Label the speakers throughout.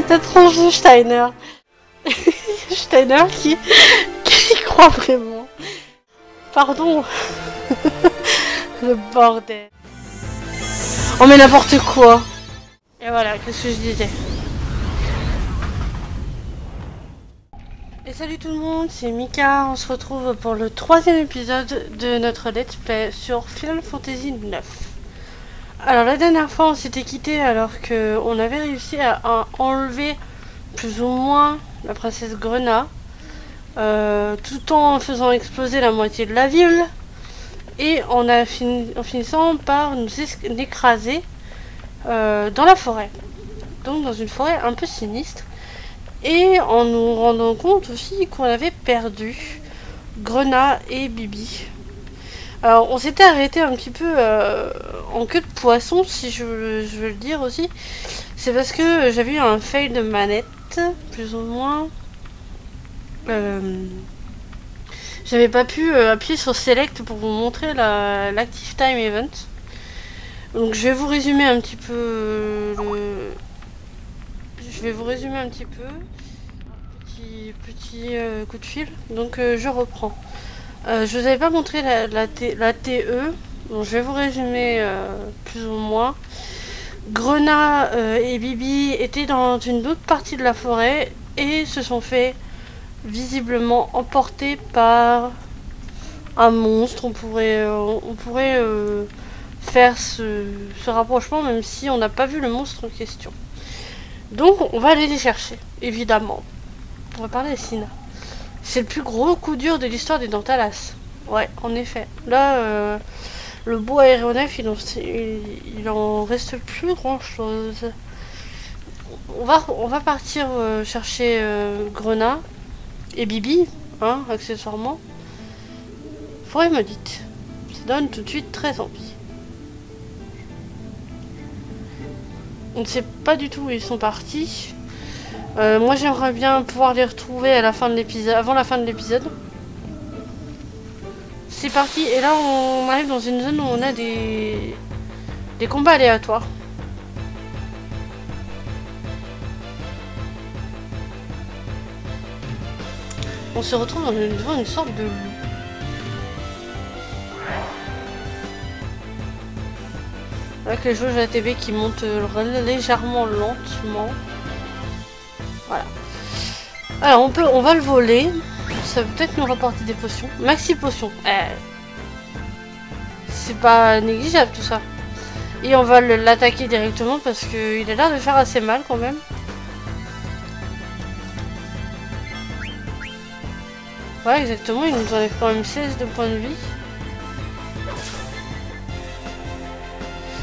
Speaker 1: ta tronche de Steiner. Steiner qui croit vraiment. Pardon. Le bordel. Oh mais n'importe quoi. Et voilà, qu'est-ce que je disais. Et salut tout le monde, c'est Mika. On se retrouve pour le 3e épisode de notre Let's Play sur Final Fantasy IX. Alors la dernière fois on s'était quitté alors qu'on avait réussi à enlever plus ou moins la princesse Grena, tout en faisant exploser la moitié de la ville et en finissant par nous écraser dans la forêt, donc dans une forêt un peu sinistre, et en nous rendant compte aussi qu'on avait perdu Grena et Bibi. Alors on s'était arrêté un petit peu en queue de poisson, si je veux le dire aussi. C'est parce que j'avais eu un fail de manette, plus ou moins. J'avais pas pu appuyer sur Select pour vous montrer l'Active Time Event. Donc je vais vous résumer un petit peu petit coup de fil. Donc je reprends. Je vous avais pas montré la TE, donc je vais vous résumer plus ou moins. Grena et Bibi étaient dans une autre partie de la forêt et se sont fait visiblement emporter par un monstre. On pourrait faire ce rapprochement même si on n'a pas vu le monstre en question. Donc on va aller les chercher, évidemment. On va parler à Sina. C'est le plus gros coup dur de l'histoire des Dantalas. Ouais, en effet. Là, le beau aéronef, il en reste plus grand chose. On va partir chercher Grena et Bibi, hein, accessoirement. Forêt maudite. Ça donne tout de suite très envie. On ne sait pas du tout où ils sont partis. Moi j'aimerais bien pouvoir les retrouver à la fin de l'épisode, avant la fin de l'épisode. C'est parti, et là on arrive dans une zone où on a des combats aléatoires. On se retrouve devant une sorte de loup. Avec les jauges ATB qui montent légèrement lentement. Voilà. Alors on va le voler. Ça va peut-être nous rapporter des potions. Maxi potions. C'est pas négligeable tout ça. Et on va l'attaquer directement parce qu'il a l'air de faire assez mal quand même. Ouais, exactement. Il nous enlève quand même 16 de points de vie.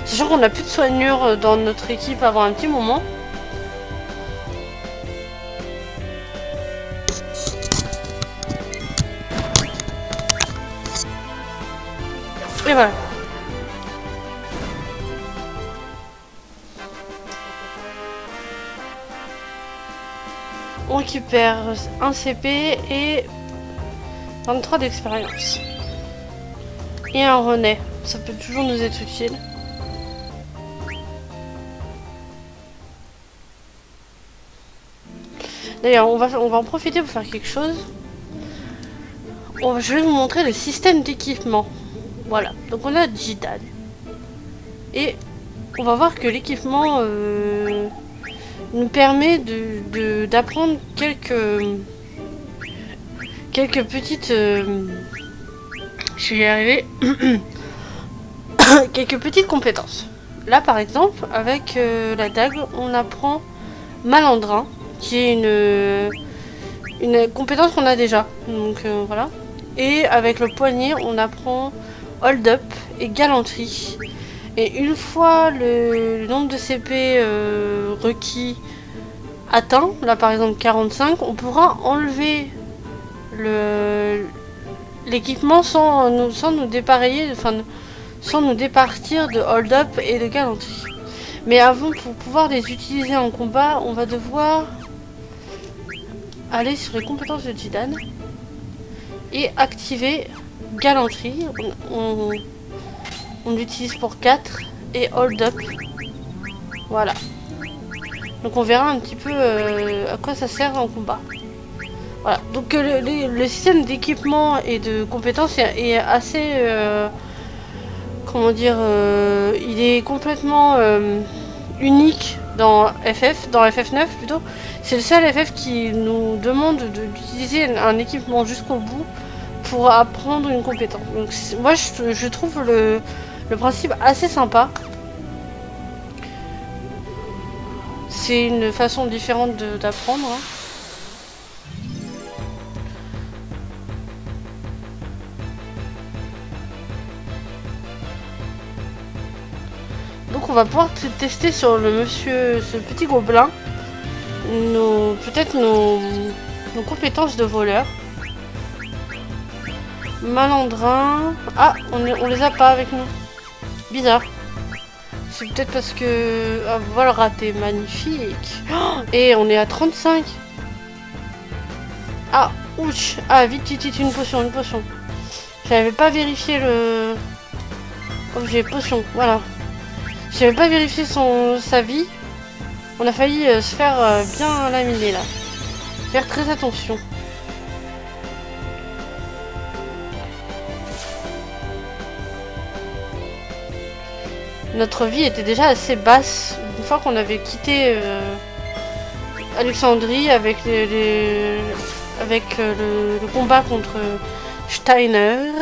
Speaker 1: Sachant qu'on n'a plus de soigneurs dans notre équipe avant un petit moment. Et voilà. On récupère un CP et 23 d'expérience. Et un René. Ça peut toujours nous être utile. D'ailleurs, on va en profiter pour faire quelque chose. Je vais vous montrer le système d'équipement. Voilà, donc on a Jidan. Et on va voir que l'équipement nous permet d'apprendre quelques petites... je vais y arriver. Quelques petites compétences. Là par exemple, avec la dague, on apprend Malandrin, qui est une compétence qu'on a déjà. Donc voilà. Et avec le poignet, on apprend Hold Up et Galanterie. Et une fois le nombre de CP requis atteint, là par exemple 45, on pourra enlever l'équipement sans nous dépareiller, enfin sans nous départir de Hold Up et de Galanterie. Mais avant, pour pouvoir les utiliser en combat, on va devoir aller sur les compétences de Jidan et activer Galanterie. On l'utilise pour 4 et Hold Up. Voilà. Donc on verra un petit peu à quoi ça sert en combat. Voilà, donc le système d'équipement et de compétences est assez... comment dire, il est complètement unique dans dans FF9 plutôt. C'est le seul FF qui nous demande d'utiliser un équipement jusqu'au bout pour apprendre une compétence. Donc moi je trouve le principe assez sympa. C'est une façon différente d'apprendre. Hein. Donc on va pouvoir tester sur le monsieur, ce petit gobelin, peut-être nos compétences de voleur. Malandrin. Ah, on les a pas avec nous. Bizarre. C'est peut-être parce que... Ah, voilà, raté. Magnifique. Oh, et on est à 35. Ah, ouch. Ah, vite, une potion, une potion. J'avais pas vérifié le... Objet, potion, voilà. J'avais pas vérifié sa vie. On a failli se faire bien laminer, là. Faire très attention. Notre vie était déjà assez basse une fois qu'on avait quitté Alexandrie avec le combat contre Steiner,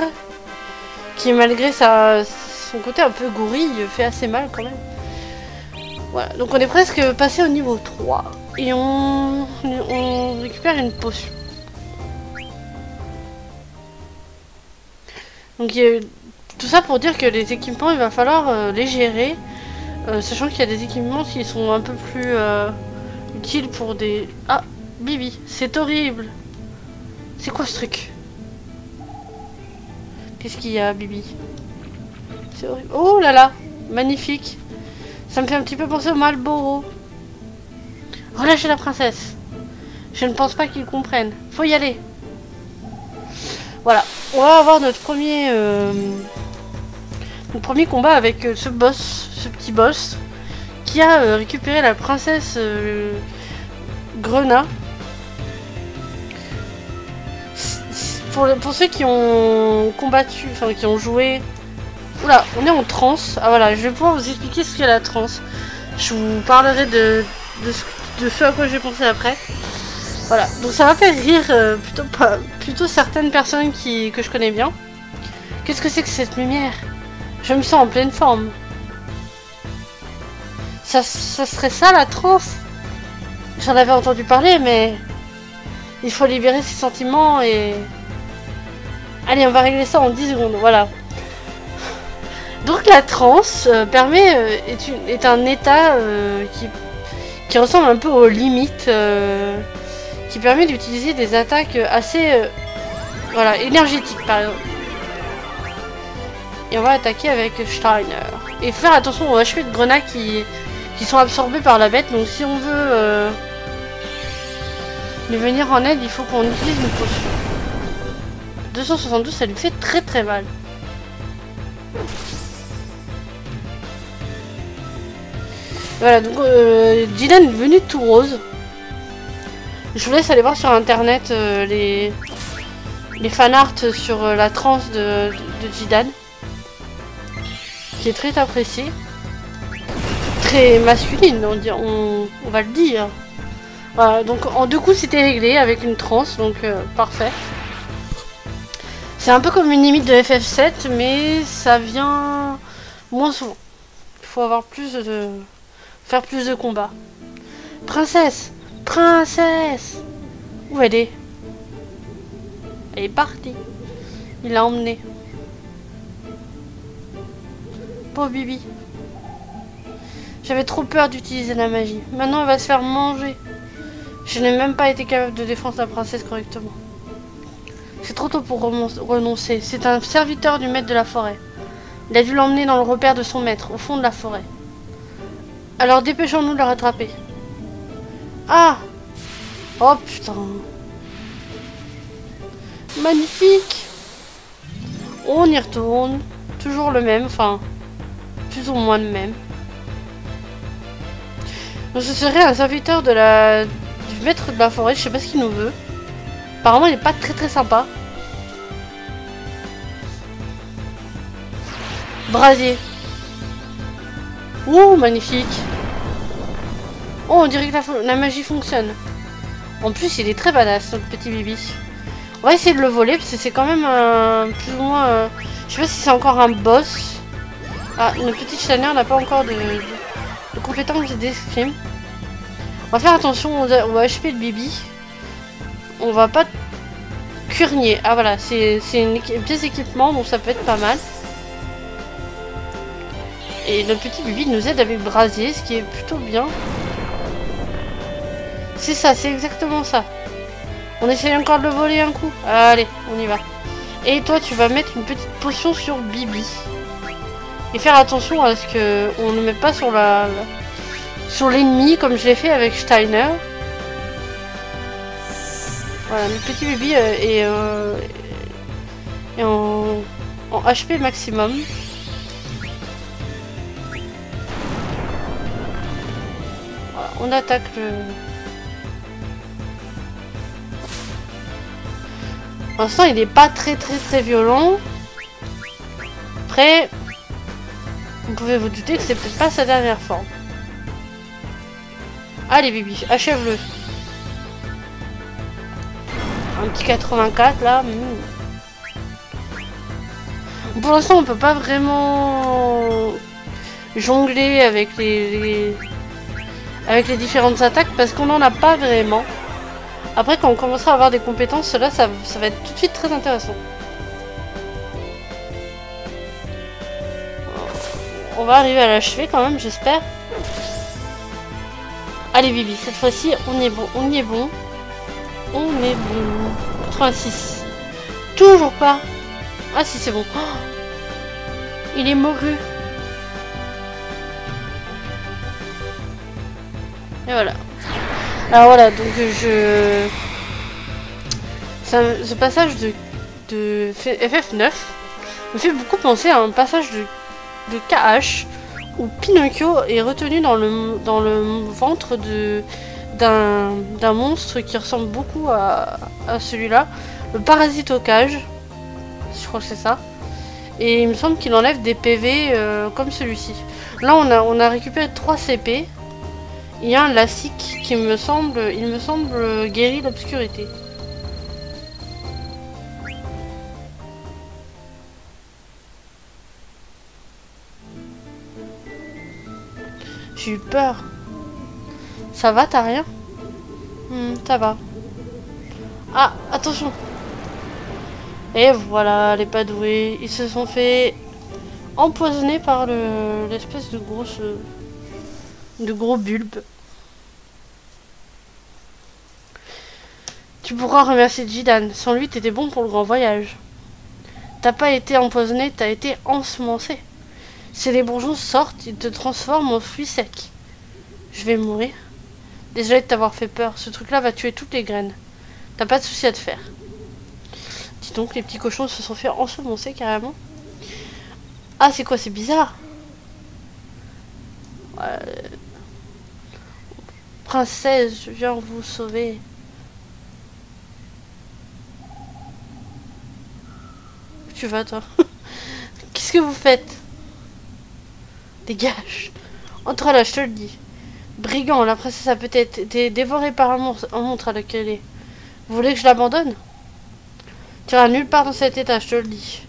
Speaker 1: qui malgré son côté un peu gorille fait assez mal quand même. Voilà, donc on est presque passé au niveau 3 et on récupère une potion. Donc tout ça pour dire que les équipements, il va falloir les gérer, sachant qu'il y a des équipements qui sont un peu plus utiles pour des... Ah, Bibi, c'est horrible. C'est quoi ce truc? Qu'est-ce qu'il y a, Bibi? C'est horrible. Oh là là, magnifique. Ça me fait un petit peu penser au Marlboro. Relâchez la princesse. Je ne pense pas qu'ils comprennent. Faut y aller. Voilà, on va avoir notre premier combat avec ce petit boss, qui a récupéré la princesse Grenat. Pour ceux qui ont combattu, enfin qui ont joué... Oula, on est en transe. Ah voilà, je vais pouvoir vous expliquer ce qu'est la transe. Je vous parlerai de ce à quoi j'ai pensé après. Voilà, donc ça va faire rire plutôt certaines personnes que je connais bien. Qu'est-ce que c'est que cette lumière? Je me sens en pleine forme. Ça serait ça la transe? J'en avais entendu parler, mais il faut libérer ses sentiments et... Allez, on va régler ça en 10 secondes, voilà. Donc la transe est un état qui ressemble un peu aux limites, qui permet d'utiliser des attaques assez voilà, énergétiques par exemple. Et on va attaquer avec Steiner. Et faire attention aux HP de grenats qui sont absorbés par la bête. Donc si on veut lui venir en aide, il faut qu'on utilise une potion. 272, ça lui fait très très mal. Voilà, donc Jidan est devenu tout rose. Je vous laisse aller voir sur internet les fanarts sur la transe de Jidan, qui est très appréciée. Très masculine, on va le dire. Voilà, donc en 2 coups c'était réglé avec une transe, donc parfait. C'est un peu comme une limite de FF7, mais ça vient moins souvent. Il faut avoir faire plus de combats. Princesse! Princesse! Où elle est? Elle est partie. Il l'a emmenée. Pauvre Bibi. J'avais trop peur d'utiliser la magie. Maintenant elle va se faire manger. Je n'ai même pas été capable de défendre la princesse correctement. C'est trop tôt pour renoncer. C'est un serviteur du maître de la forêt. Il a dû l'emmener dans le repère de son maître, au fond de la forêt. Alors dépêchons-nous de le rattraper. Ah! Oh putain! Magnifique! On y retourne. Toujours le même, enfin, plus ou moins le même. Donc ce serait un serviteur de du maître de la forêt, je sais pas ce qu'il nous veut. Apparemment il est pas très sympa. Brasier. Ouh, magnifique. Oh, on dirait que la magie fonctionne. En plus, il est très badass, notre petit Bibi. On va essayer de le voler, parce que c'est quand même plus ou moins... je sais pas si c'est encore un boss. Ah, notre petite chaneur n'a pas encore de compétences d'escrime. On va faire attention au HP de Bibi. On va pas cuirnier. Ah voilà, c'est une pièce d'équipement, donc ça peut être pas mal. Et notre petit Bibi nous aide avec brasier, ce qui est plutôt bien. C'est ça, c'est exactement ça. On essaye encore de le voler un coup. Allez, on y va. Et toi, tu vas mettre une petite potion sur Bibi. Et faire attention à ce qu'on ne met pas sur sur l'ennemi, comme je l'ai fait avec Steiner. Voilà, notre petit Bibi est en HP maximum. Voilà, on attaque le... Pour l'instant, il n'est pas très violent. Après, vous pouvez vous douter que c'est peut-être pas sa dernière forme. Allez, Bibi, achève-le. Un petit 84 là. Pour l'instant, on peut pas vraiment jongler avec les différentes attaques parce qu'on n'en a pas vraiment. Après, quand on commencera à avoir des compétences, là, ça va être tout de suite très intéressant. On va arriver à l'achever quand même, j'espère. Allez, Bibi, cette fois-ci, on est bon, on y est bon. On est bon. 86. Toujours pas. Ah si, c'est bon. Oh, il est mouru. Et voilà. Alors voilà, donc ce passage de FF9 me fait beaucoup penser à un passage de KH où Pinocchio est retenu dans le ventre d'un monstre qui ressemble beaucoup à celui-là, le Parasitocage, je crois que c'est ça. Et il me semble qu'il enlève des PV comme celui-ci. Là on a récupéré 3 CP. Il y a un Lassic qui il me semble guérit l'obscurité. J'ai eu peur. Ça va, t'as rien? Ça va. Ah, attention. Et voilà, les Padoués. Ils se sont fait empoisonner par l'espèce de gros bulbe. Tu pourras remercier Jidan. Sans lui, t'étais bon pour le grand voyage. T'as pas été empoisonné, t'as été ensemencé. Si les bourgeons sortent, ils te transforment en fruits secs. Je vais mourir. Désolé de t'avoir fait peur. Ce truc-là va tuer toutes les graines. T'as pas de souci à te faire. Dis donc, les petits cochons se sont fait ensemencer carrément. Ah, c'est quoi? C'est bizarre. Princesse, je viens vous sauver. Où tu vas, toi? Qu'est-ce que vous faites? Dégage. Entre là, je te le dis. Brigand, la princesse a peut-être été dévorée par un monstre à laquelle elle est. Vous voulez que je l'abandonne? Tu iras nulle part dans cet état, je te le dis.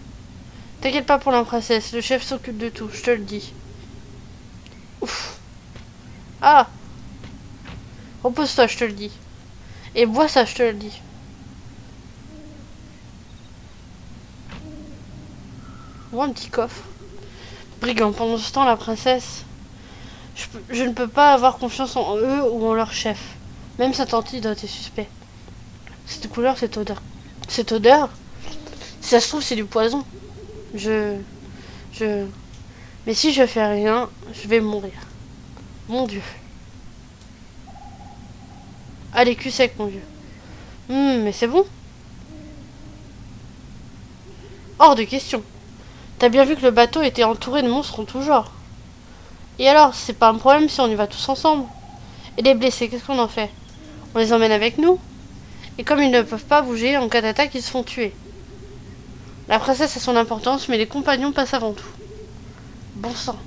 Speaker 1: T'inquiète pas pour la princesse, le chef s'occupe de tout, je te le dis. Ouf. Ah. Repose-toi, je te le dis. Et bois ça, je te le dis. Moi, un petit coffre. Brigand, pendant ce temps, la princesse... Je ne peux pas avoir confiance en eux ou en leur chef. Même cet antidote est suspect. Cette couleur, cette odeur. Cette odeur, si ça se trouve, c'est du poison. Mais si je fais rien, je vais mourir. Mon Dieu. Allez, cul sec, mon vieux. Mais c'est bon. Hors de question. T'as bien vu que le bateau était entouré de monstres en tout genre. Et alors, c'est pas un problème si on y va tous ensemble. Et les blessés, qu'est-ce qu'on en fait? On les emmène avec nous. Et comme ils ne peuvent pas bouger, en cas d'attaque, ils se font tuer. La princesse a son importance, mais les compagnons passent avant tout. Bon sang.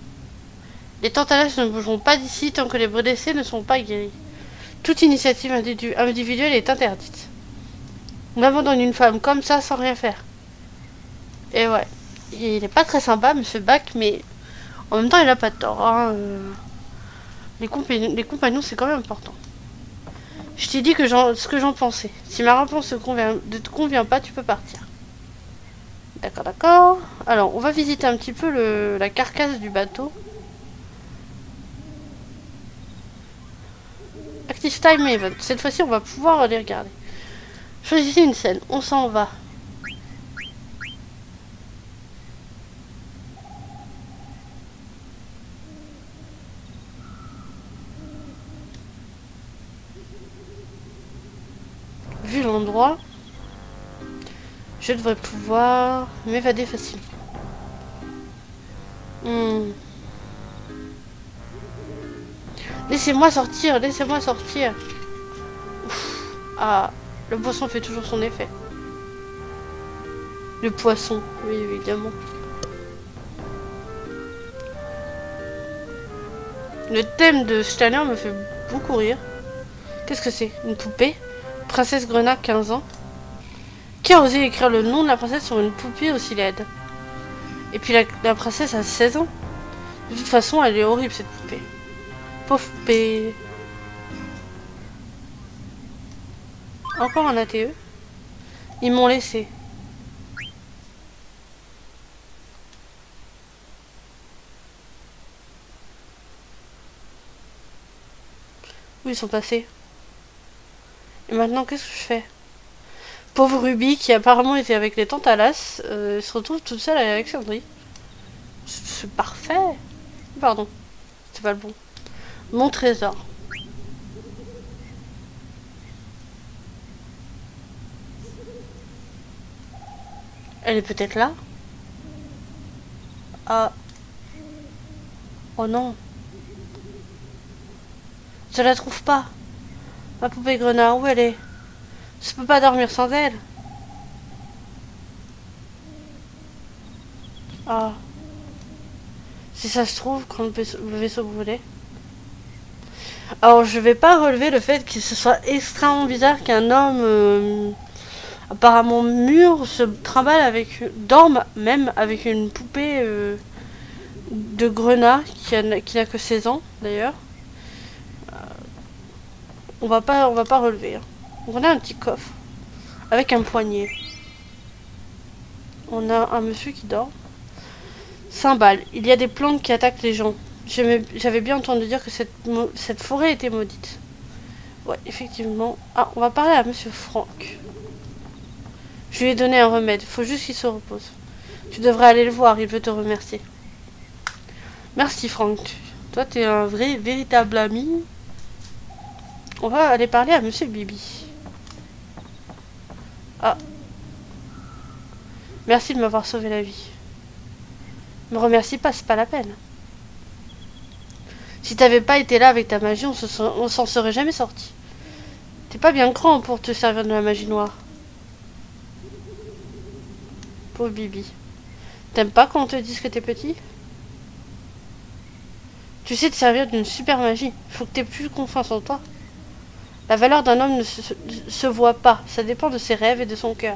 Speaker 1: Les Tantalas ne bougeront pas d'ici tant que les blessés ne sont pas guéris. Toute initiative individuelle est interdite. On abandonne une femme comme ça sans rien faire. Et ouais. Il est pas très sympa, monsieur Bach, mais en même temps, il a pas de tort. Hein. Les compagnons, c'est quand même important. Je t'ai dit que ce que j'en pensais. Si ma réponse ne te convient pas, tu peux partir. D'accord, d'accord. Alors, on va visiter un petit peu la carcasse du bateau. Active Time Event. Cette fois-ci, on va pouvoir les regarder. Choisissez une scène. On s'en va. Vu l'endroit, je devrais pouvoir m'évader facilement. Laissez-moi sortir, laissez-moi sortir. Ouf. Ah, le poisson fait toujours son effet. Le poisson, oui, évidemment. Le thème de Steiner me fait beaucoup rire. Qu'est-ce que c'est? Une poupée? Princesse Grenat, 15 ans. Qui a osé écrire le nom de la princesse sur une poupée aussi laide? Et puis la princesse a 16 ans. De toute façon, elle est horrible cette poupée. Pauvre poupée. Encore un ATE. Ils m'ont laissé. Où ils sont passés? Et maintenant, qu'est-ce que je fais? Pauvre Ruby, qui apparemment était avec les Tantalas, se retrouve toute seule à Alexandrie. C'est parfait. Pardon, c'est pas le bon. Mon trésor. Elle est peut-être là? Ah. Oh non. Je la trouve pas. Ma poupée Grenat, où elle est? Je peux pas dormir sans elle. Ah. Si ça se trouve, quand le vaisseau brûlait. Alors, je vais pas relever le fait que ce soit extrêmement bizarre qu'un homme apparemment mûr se trimballe dorme même avec une poupée de Grenat qui n'a que 16 ans d'ailleurs. On va pas relever. Hein. On a un petit coffre avec un poignet. On a un monsieur qui dort. Cymbale. Il y a des plantes qui attaquent les gens. J'avais bien entendu dire que cette forêt était maudite. Ouais, effectivement. Ah, on va parler à monsieur Franck. Je lui ai donné un remède. Faut juste qu'il se repose. Tu devrais aller le voir. Il veut te remercier. Merci Franck. Toi, t'es un véritable ami. On va aller parler à monsieur Bibi. Ah. Merci de m'avoir sauvé la vie. Me remercie pas, c'est pas la peine. Si t'avais pas été là avec ta magie, on s'en serait jamais sorti. T'es pas bien grand pour te servir de la magie noire. Pauvre Bibi. T'aimes pas quand on te dise que t'es petit? Tu sais te servir d'une super magie. Faut que t'aies plus confiance en toi. La valeur d'un homme ne se voit pas. Ça dépend de ses rêves et de son cœur.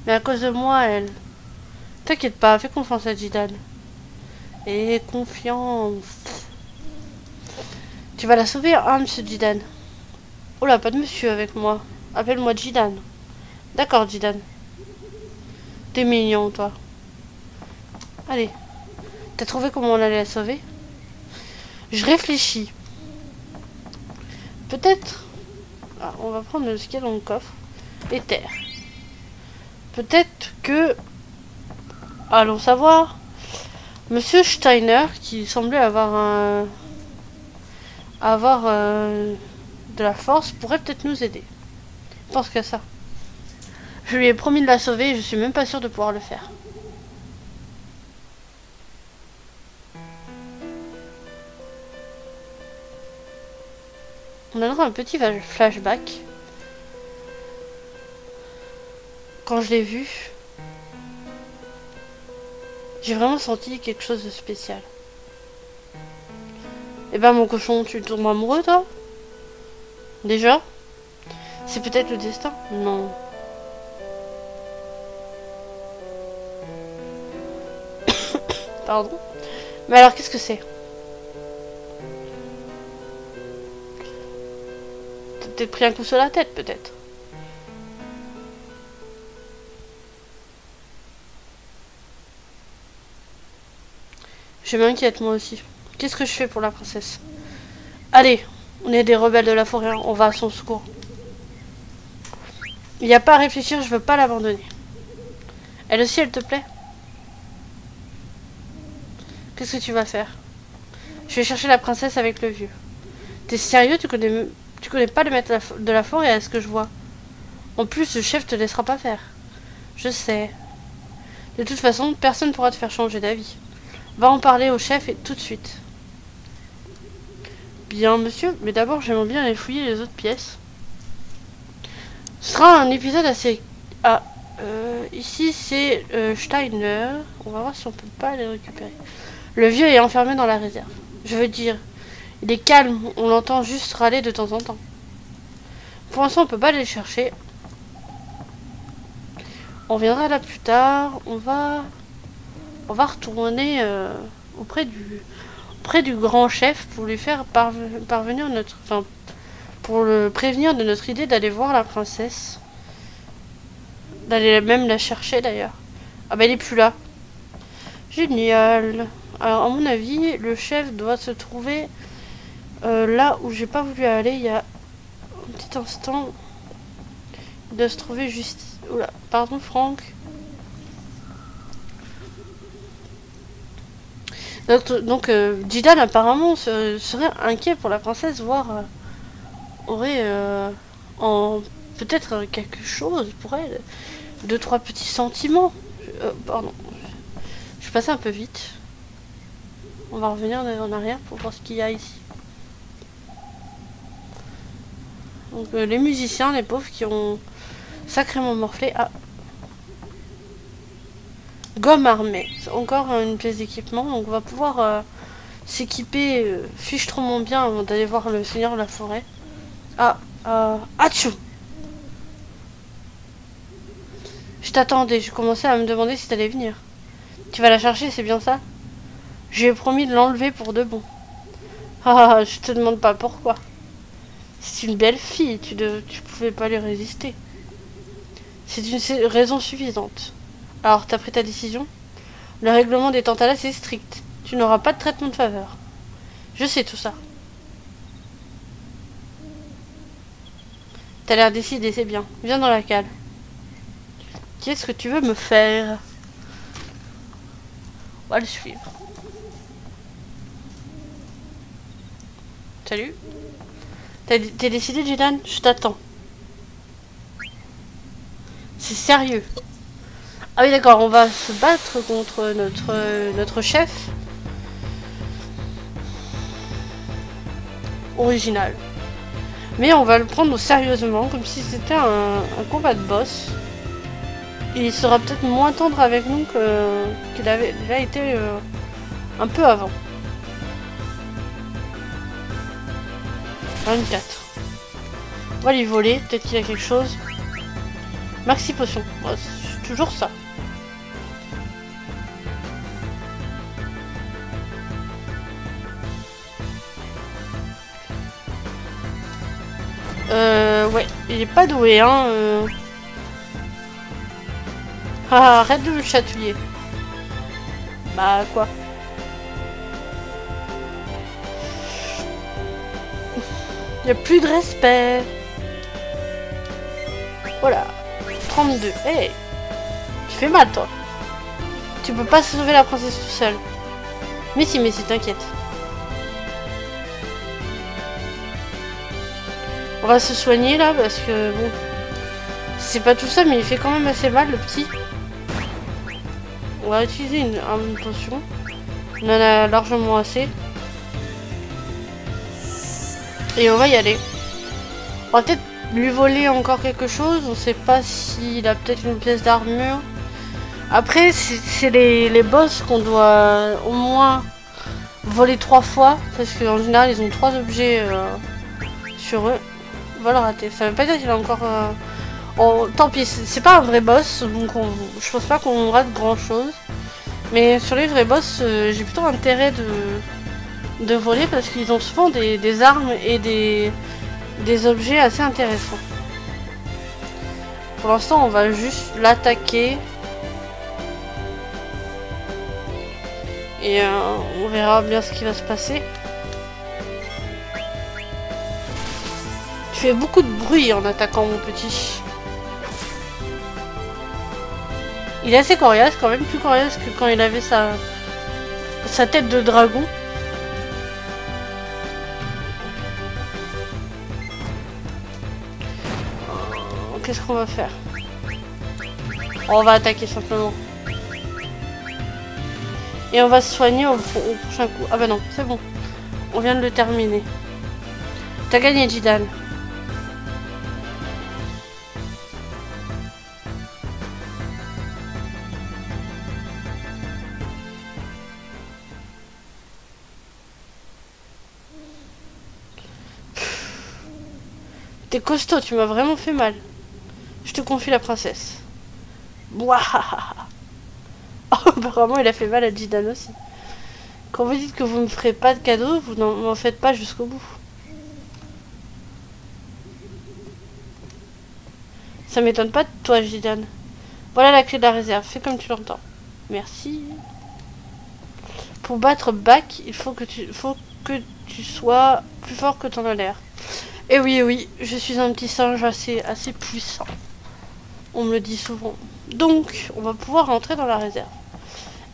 Speaker 1: Mais à cause de moi, elle... T'inquiète pas, fais confiance à Jidane. Et confiance. Tu vas la sauver, hein, monsieur Jidane? Oh là, pas de monsieur avec moi. Appelle-moi Jidane. D'accord, Jidane. T'es mignon, toi. Allez. T'as trouvé comment on allait la sauver? Je réfléchis. Peut-être... Ah, on va prendre ce qu'il y a dans le coffre. Et terre. Peut-être que... Allons savoir. Monsieur Steiner, qui semblait avoir de la force, pourrait peut-être nous aider. Je pense qu'à ça. Je lui ai promis de la sauver et je suis même pas sûre de pouvoir le faire. On a droit à un petit flashback. Quand je l'ai vu, j'ai vraiment senti quelque chose de spécial. Eh ben mon cochon, tu tombes amoureux toi? Déjà? C'est peut-être le destin? Non. Pardon. Mais alors qu'est-ce que c'est? T'as peut-être pris un coup sur la tête peut-être. Je m'inquiète moi aussi. Qu'est-ce que je fais pour la princesse? Allez, on est des rebelles de la forêt, on va à son secours. Il n'y a pas à réfléchir, je veux pas l'abandonner. Elle aussi, elle te plaît? Qu'est-ce que tu vas faire? Je vais chercher la princesse avec le vieux. T'es sérieux? Tu connais pas le maître de la forêt à ce que je vois. En plus, le chef te laissera pas faire. Je sais. De toute façon, personne ne pourra te faire changer d'avis. Va en parler au chef et tout de suite. Bien, monsieur, mais d'abord, j'aimerais bien aller fouiller les autres pièces. Ce sera un épisode assez... Ah, ici, c'est Steiner. On va voir si on peut pas les récupérer. Le vieux est enfermé dans la réserve. Je veux dire, il est calme, on l'entend juste râler de temps en temps. Pour l'instant, on peut pas aller le chercher. On reviendra là plus tard. On va retourner auprès du grand chef pour lui faire parvenir notre... Enfin, pour le prévenir de notre idée d'aller voir la princesse. D'aller même la chercher d'ailleurs. Ah bah elle est plus là. Génial. Alors à mon avis, le chef doit se trouver là où j'ai pas voulu aller il y a un petit instant. Il doit se trouver juste... Oula, pardon Franck. Donc Jidan apparemment serait inquiet pour la princesse, voire aurait peut-être quelque chose pour elle. 2-3 petits sentiments. Pardon. Je suis passé un peu vite. On va revenir en arrière pour voir ce qu'il y a ici. Donc les musiciens, les pauvres qui ont sacrément morflé. Ah. Gomme armée. C'est encore une pièce d'équipement. Donc on va pouvoir s'équiper fichtrement bien avant d'aller voir le seigneur de la forêt. Ah. Atchou! Je t'attendais. Je commençais à me demander si t'allais venir. Tu vas la chercher, c'est bien ça? J'ai promis de l'enlever pour de bon. Ah, je te demande pas pourquoi. C'est une belle fille, tu pouvais pas lui résister. C'est une raison suffisante. Alors, t'as pris ta décision? Le règlement des Tantalas est strict. Tu n'auras pas de traitement de faveur. Je sais tout ça. T'as l'air décidé, c'est bien. Viens dans la cale. Qu'est-ce que tu veux me faire? On va le suivre. Salut. T'es décidé, Jidan? Je t'attends. C'est sérieux. Ah oui, d'accord, on va se battre contre notre chef. Original. Mais on va le prendre sérieusement, comme si c'était un combat de boss. Et il sera peut-être moins tendre avec nous qu'il avait déjà été un peu avant. 24. On va lui voler, peut-être qu'il a quelque chose. Maxi potion, ouais, c'est toujours ça. Ouais, il est pas doué, hein. Ah, arrête de le chatouiller. Bah, quoi? Y a plus de respect. Voilà. 32. Hey. Tu fais mal, toi. Tu peux pas sauver la princesse tout seul. Mais si, t'inquiète. On va se soigner, là, parce que, bon... C'est pas tout ça, mais il fait quand même assez mal, le petit. On va utiliser une potion. On en a largement assez. Et on va y aller. On va peut-être lui voler encore quelque chose. On sait pas s'il a peut-être une pièce d'armure. Après, c'est les boss qu'on doit au moins voler 3 fois. Parce qu'en général, ils ont 3 objets sur eux. Vol raté. Ça veut pas dire qu'il a encore... Oh, tant pis, c'est pas un vrai boss. Donc je pense pas qu'on rate grand chose. Mais sur les vrais boss, j'ai plutôt intérêt de voler. Parce qu'ils ont souvent des armes et des objets assez intéressants. Pour l'instant, on va juste l'attaquer. Et on verra bien ce qui va se passer. Tu fais beaucoup de bruit en attaquant, mon petit. Il est assez coriace, quand même plus coriace que quand il avait sa tête de dragon. Qu'est-ce qu'on va faire? On va attaquer simplement. Et on va se soigner au prochain coup. Ah bah non, c'est bon. On vient de le terminer. T'as gagné, Jidan. T'es costaud, tu m'as vraiment fait mal. Je te confie la princesse. Ouah. Oh, apparemment, il a fait mal à Jidan aussi. Quand vous dites que vous ne me ferez pas de cadeau, vous n'en faites pas jusqu'au bout. Ça m'étonne pas de toi, Jidan. Voilà la clé de la réserve. Fais comme tu l'entends. Merci. Pour battre Bak, il faut que tu sois plus fort que ton l'air. Et oui, je suis un petit singe assez puissant. On me le dit souvent. Donc, on va pouvoir rentrer dans la réserve.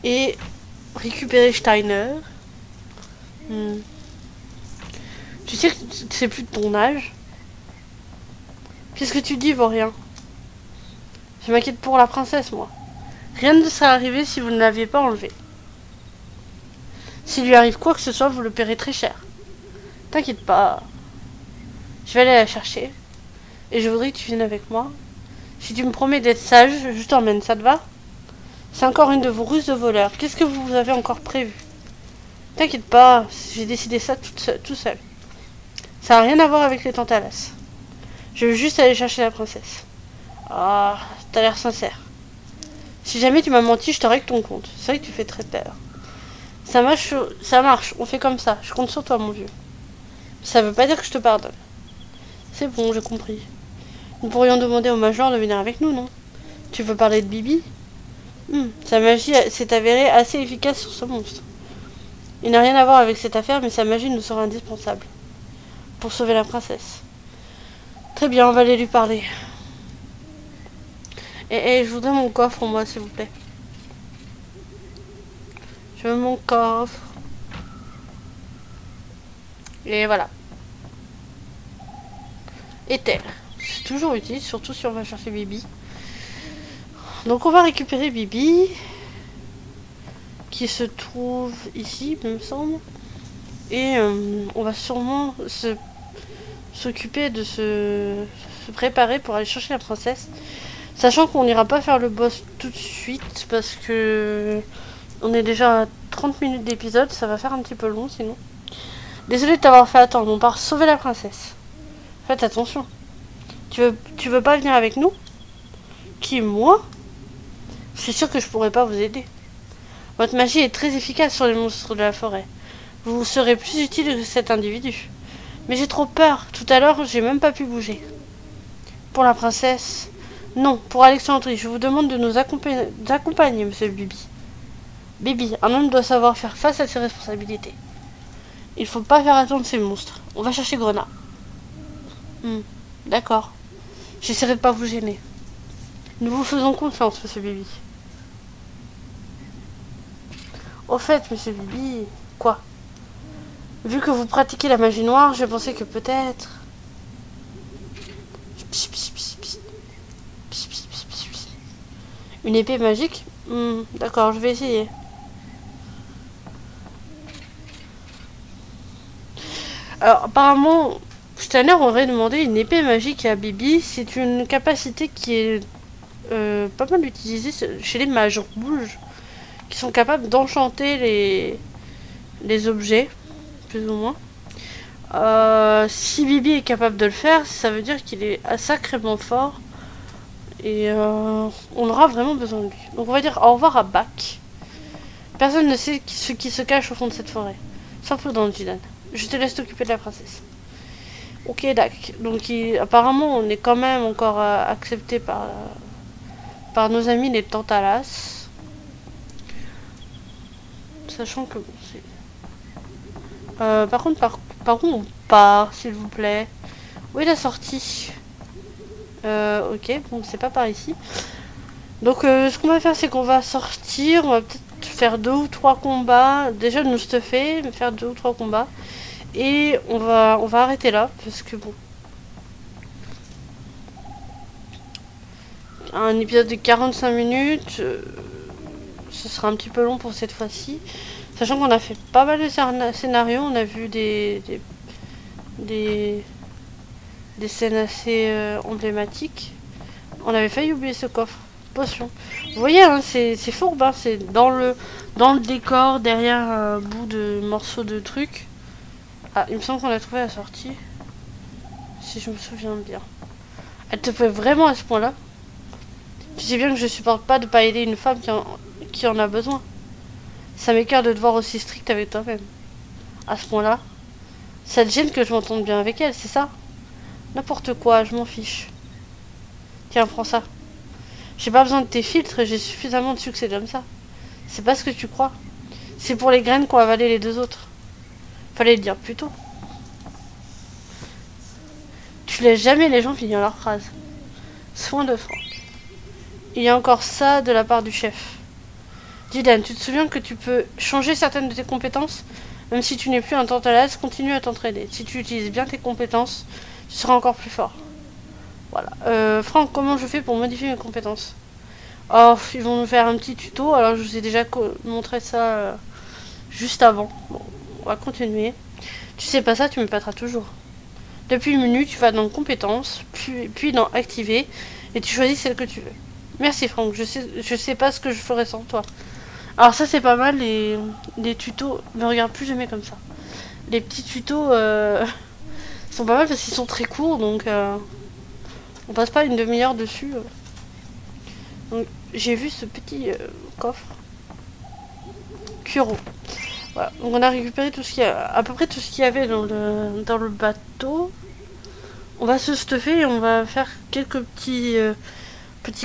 Speaker 1: Et récupérer Steiner. Tu sais que c'est plus de ton âge. Qu'est-ce que tu dis, Vaurien? Je m'inquiète pour la princesse, moi. Rien ne serait arrivé si vous ne l'aviez pas enlevé. S'il lui arrive quoi que ce soit, vous le paierez très cher. T'inquiète pas. Je vais aller la chercher. Et je voudrais que tu viennes avec moi. Si tu me promets d'être sage, je t'emmène, ça te va? C'est encore une de vos ruses de voleurs. Qu'est-ce que vous avez encore prévu? T'inquiète pas, j'ai décidé ça tout seul. Ça n'a rien à voir avec les Tantalas. Je veux juste aller chercher la princesse. Ah, t'as l'air sincère. Si jamais tu m'as menti, je te règle ton compte. C'est vrai que tu fais très peur. Ça marche, on fait comme ça. Je compte sur toi, mon vieux. Ça veut pas dire que je te pardonne. C'est bon, j'ai compris. Nous pourrions demander au major de venir avec nous, non? Tu veux parler de Bibi? Sa magie s'est avérée assez efficace sur ce monstre. Il n'a rien à voir avec cette affaire, mais sa magie nous sera indispensable. Pour sauver la princesse. Très bien, on va aller lui parler. Et je voudrais mon coffre, moi, s'il vous plaît. Je veux mon coffre. Et voilà. Éther. C'est toujours utile, surtout si on va chercher Bibi. Donc on va récupérer Bibi. Qui se trouve ici, il me semble. Et on va sûrement s'occuper de se préparer pour aller chercher la princesse. Sachant qu'on n'ira pas faire le boss tout de suite. Parce que on est déjà à 30 minutes d'épisode. Ça va faire un petit peu long sinon. Désolé de t'avoir fait attendre. On part sauver la princesse. Faites attention. Tu veux pas venir avec nous? Qui, moi? Je suis sûr que je pourrais pas vous aider. Votre magie est très efficace sur les monstres de la forêt. Vous serez plus utile que cet individu. Mais j'ai trop peur. Tout à l'heure, j'ai même pas pu bouger. Pour la princesse... Non, pour Alexandrie, je vous demande de nous accompagner, monsieur Bibi. Bibi, un homme doit savoir faire face à ses responsabilités. Il faut pas faire attendre ces monstres. On va chercher Grenat. D'accord. J'essaierai de pas vous gêner. Nous vous faisons confiance, monsieur Bibi. Au fait, monsieur Bibi... Quoi? Vu que vous pratiquez la magie noire, je pensais que peut-être... Une épée magique? D'accord, je vais essayer. Alors, apparemment, je Steiner aurait demandé une épée magique à Bibi. C'est une capacité qui est pas mal utilisée chez les mages rouges, qui sont capables d'enchanter les objets, plus ou moins. Si Bibi est capable de le faire, ça veut dire qu'il est sacrément fort. Et on aura vraiment besoin de lui. Donc on va dire au revoir à Bach. Personne ne sait ce qui se cache au fond de cette forêt. Sauf dans Jidan. Je te laisse t'occuper de la princesse. Ok, d'accord. Donc apparemment on est quand même encore accepté par nos amis les Tantalas. Sachant que bon, c'est... par contre, par où on part, s'il vous plaît? Où est la sortie? Ok, bon, c'est pas par ici. Donc, ce qu'on va faire, c'est qu'on va sortir. On va peut-être faire 2 ou 3 combats. Déjà, nous stuffer, faire 2 ou 3 combats. Et on va arrêter là, parce que bon... Un épisode de 45 minutes, ce sera un petit peu long pour cette fois-ci. Sachant qu'on a fait pas mal de scénarios, on a vu des scènes assez emblématiques. On avait failli oublier ce coffre. Potion. Vous voyez, hein, c'est fourbe, hein, c'est dans le décor, derrière un bout de morceau de truc. Ah, il me semble qu'on a trouvé la sortie. Si je me souviens bien. Elle te fait vraiment à ce point-là? Tu sais bien que je supporte pas de pas aider une femme qui en a besoin. Ça m'écœure de te voir aussi strict avec toi-même. À ce point-là. Ça te gêne que je m'entende bien avec elle, c'est ça? N'importe quoi, je m'en fiche. Tiens, prends ça. J'ai pas besoin de tes filtres, j'ai suffisamment de succès comme ça. C'est pas ce que tu crois. C'est pour les graines qu'ont avalé les 2 autres. Fallait le dire plus tôt. Tu laisses jamais les gens finir leur phrase. Soin de Franck. Il y a encore ça de la part du chef. Jidan, tu te souviens que tu peux changer certaines de tes compétences? Même si tu n'es plus un Tantalas, continue à t'entraîner. Si tu utilises bien tes compétences, tu seras encore plus fort. Voilà. Franck, comment je fais pour modifier mes compétences? Oh, ils vont nous faire un petit tuto. Alors, je vous ai déjà montré ça juste avant. Bon, on va continuer. Tu sais pas ça, tu me m'épateras toujours. Depuis une minute, tu vas dans compétences, puis dans activer, et tu choisis celle que tu veux. Merci Franck, je sais pas ce que je ferais sans toi. Alors ça c'est pas mal, les tutos, me regarde plus jamais comme ça. Les petits tutos sont pas mal parce qu'ils sont très courts, donc on passe pas une demi-heure dessus. Donc j'ai vu ce petit coffre. Kuro. Voilà, donc on a récupéré tout ce qu'il y a, à peu près tout ce qu'il y avait dans le bateau. On va se stuffer et on va faire quelques petits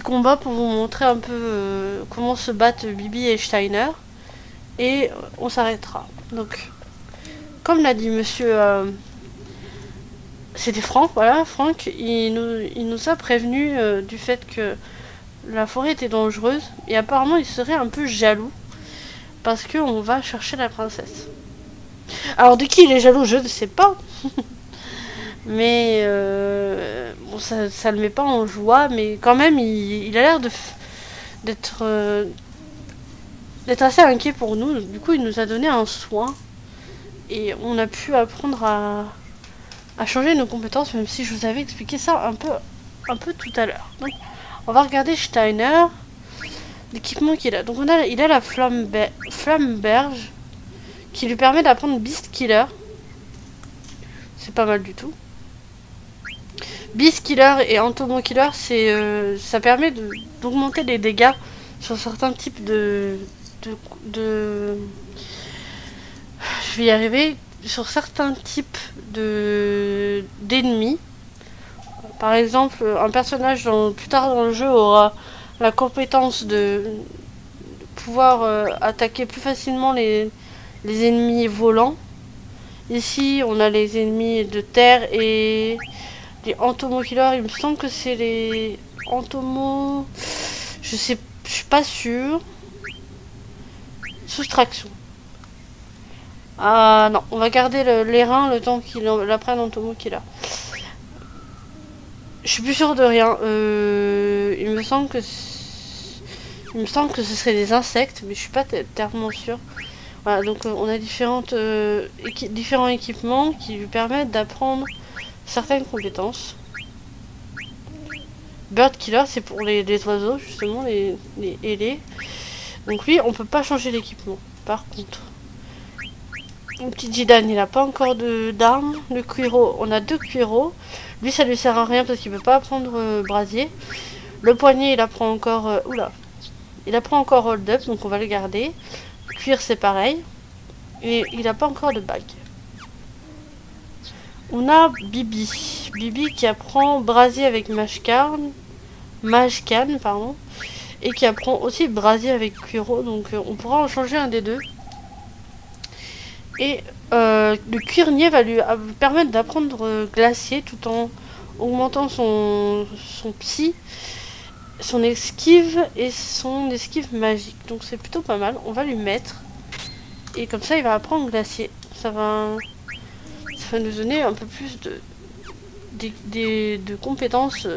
Speaker 1: combats pour vous montrer un peu comment se battent Bibi et Steiner. Et on s'arrêtera. Donc, comme l'a dit monsieur... c'était Franck, voilà. Franck, il nous a prévenu du fait que la forêt était dangereuse. Et apparemment, il serait un peu jaloux. Parce qu'on va chercher la princesse. Alors, de qui il est jaloux, je ne sais pas. Mais bon, ça le met pas en joie, mais quand même il a l'air d'être assez inquiet pour nous. Du coup il nous a donné un soin et on a pu apprendre à changer nos compétences, même si je vous avais expliqué ça un peu tout à l'heure. Donc on va regarder Steiner, l'équipement qu'il a. Donc il a la Flamberge qui lui permet d'apprendre Beast Killer. C'est pas mal du tout. Beast Killer et Entomo Killer, ça permet d'augmenter les dégâts sur certains types de... Je vais y arriver. Sur certains types d'ennemis. Par exemple, un personnage plus tard dans le jeu aura la compétence de pouvoir attaquer plus facilement les ennemis volants. Ici, on a les ennemis de terre et... Les Entomo Killer, il me semble que c'est les Entomo... Je suis pas sûre. Soustraction. Ah non, on va garder les reins le temps qu'il apprenne Entomo Killer. Je suis plus sûre de rien. Il me semble que ce serait des insectes, mais je suis pas tellement sûre. Voilà, donc on a différents équipements qui lui permettent d'apprendre certaines compétences. Bird Killer, c'est pour les oiseaux, justement, les ailés. Donc lui, on peut pas changer l'équipement. Par contre, le petit Jidan, il a pas encore d'armes. Le Quiro, on a 2 Quiro. Lui, ça lui sert à rien parce qu'il peut pas apprendre brasier. Le poignet, il apprend encore... oula. Il apprend encore hold up, donc on va le garder. Cuir, c'est pareil. Et il a pas encore de bague. On a Bibi. Bibi qui apprend brasier avec Mashcan, pardon. Et qui apprend aussi brasier avec Quiro. Donc on pourra en changer un des deux. Et le cuirnier va lui permettre d'apprendre glacier tout en augmentant son psy, son esquive et son esquive magique. Donc c'est plutôt pas mal. On va lui mettre. Et comme ça il va apprendre glacier. Ça va nous donner un peu plus de compétences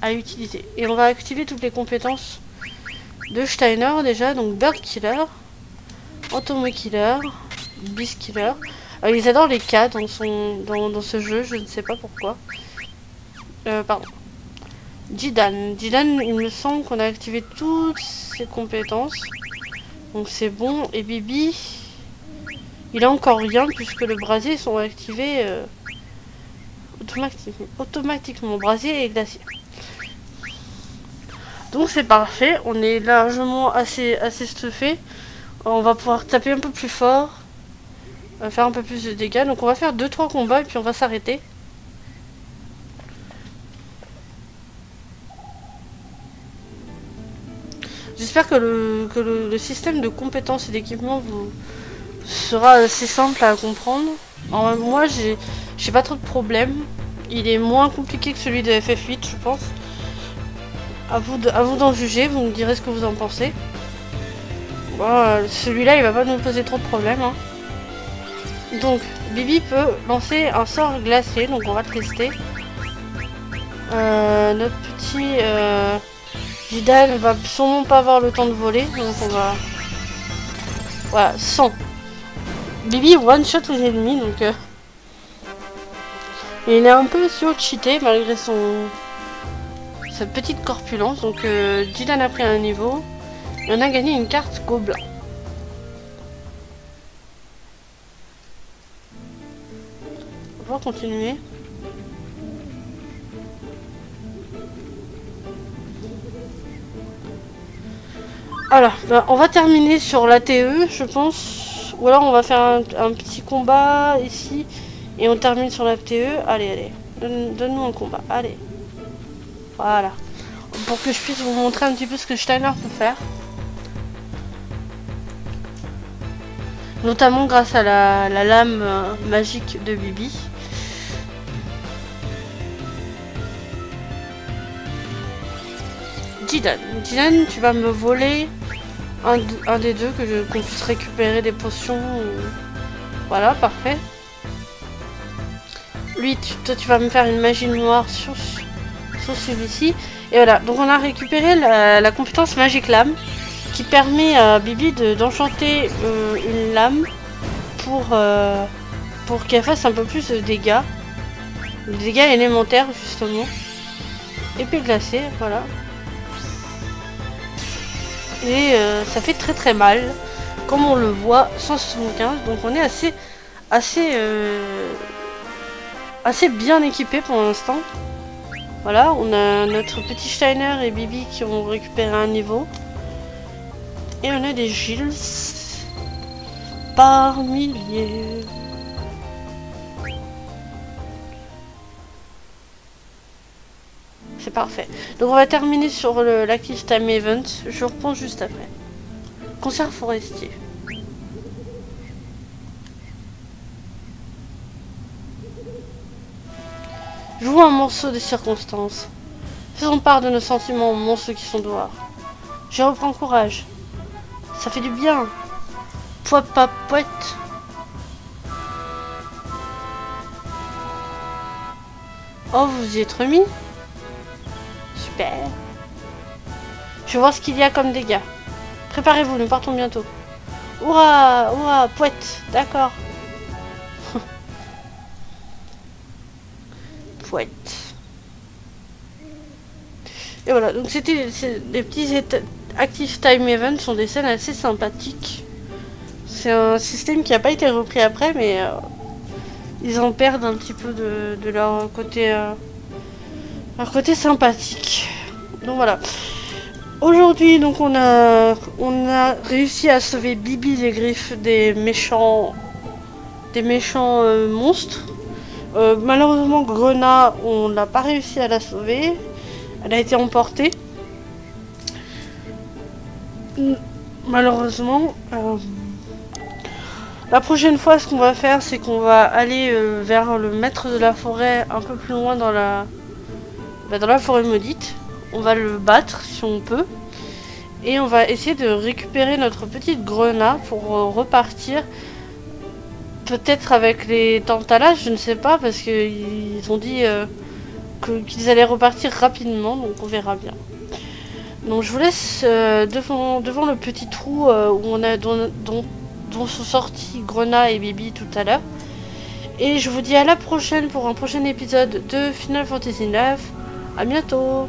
Speaker 1: à utiliser. Et on va activer toutes les compétences de Steiner déjà. Donc Bird Killer, Entomo Killer, Beast Killer. Ils adorent les cas dans ce jeu, je ne sais pas pourquoi. Pardon. Jidan, il me semble qu'on a activé toutes ses compétences. Donc c'est bon. Et Bibi, il a encore rien puisque le brasier sont activés automatiquement. Brasier et glacier. Donc c'est parfait. On est largement assez stuffé. On va pouvoir taper un peu plus fort. Faire un peu plus de dégâts. Donc on va faire 2-3 combats et puis on va s'arrêter. J'espère que le système de compétences et d'équipement vous sera assez simple à comprendre. Alors, moi j'ai pas trop de problèmes. Il est moins compliqué que celui de FF8 je pense. À vous d'en juger, vous me direz ce que vous en pensez. Bon, celui-là il va pas nous poser trop de problèmes. Hein. Donc Bibi peut lancer un sort glacé, donc on va le tester. Notre petit Jidan va sûrement pas avoir le temps de voler, donc on va... Voilà, 100. Bibi one shot les ennemis, donc... Il est un peu sur-cheaté malgré sa petite corpulence, donc Jidan a pris un niveau. Et on a gagné une carte gobelin. On va continuer. Alors, ben, on va terminer sur l'ATE, je pense. Ou alors on va faire un petit combat ici. Et on termine sur l'ATE. Allez. Donne-nous un combat. Allez. Voilà. Pour que je puisse vous montrer un petit peu ce que Steiner peut faire. Notamment grâce à la lame magique de Bibi. Jidan, tu vas me voler un des deux, qu'on puisse récupérer des potions. Voilà, parfait. Lui, toi tu vas me faire une magie noire sur celui-ci. Et voilà, donc on a récupéré la compétence Magic Lame qui permet à Bibi d'enchanter une lame pour qu'elle fasse un peu plus de dégâts. Des dégâts élémentaires justement. Épée glacée, voilà. Et ça fait très mal, comme on le voit, 175. Donc on est assez bien équipé pour l'instant. Voilà, on a notre petit Steiner et Bibi qui ont récupéré un niveau. Et on a des Gilles par milliers. C'est parfait. Donc on va terminer sur l'Active Time Event. Je reprends juste après. Concert forestier. Joue un morceau des circonstances. Faisons part de nos sentiments aux monstres qui sont dehors. Je reprends courage. Ça fait du bien. Poit pas poète. Oh, vous vous y êtes remis? Super. Je vais voir ce qu'il y a comme dégâts. Préparez-vous, nous partons bientôt. Ouah, poète, d'accord. pouette. Et voilà, donc c'était les petits Active Time Events sont des scènes assez sympathiques. C'est un système qui n'a pas été repris après, mais ils en perdent un petit peu de leur côté sympathique. Donc voilà. Aujourd'hui, donc on a réussi à sauver Bibi des griffes des méchants monstres. Malheureusement, Grenat, on n'a pas réussi à la sauver. Elle a été emportée. Malheureusement. La prochaine fois, ce qu'on va faire, c'est qu'on va aller vers le maître de la forêt, un peu plus loin dans la forêt maudite. On va le battre si on peut. Et on va essayer de récupérer notre petite Grenat pour repartir. Peut-être avec les Tantalas, je ne sais pas, parce qu'ils ont dit qu'ils allaient repartir rapidement, donc on verra bien. Donc je vous laisse devant le petit trou dont sont sortis Grenat et Bibi tout à l'heure. Et je vous dis à la prochaine pour un prochain épisode de Final Fantasy IX. À bientôt.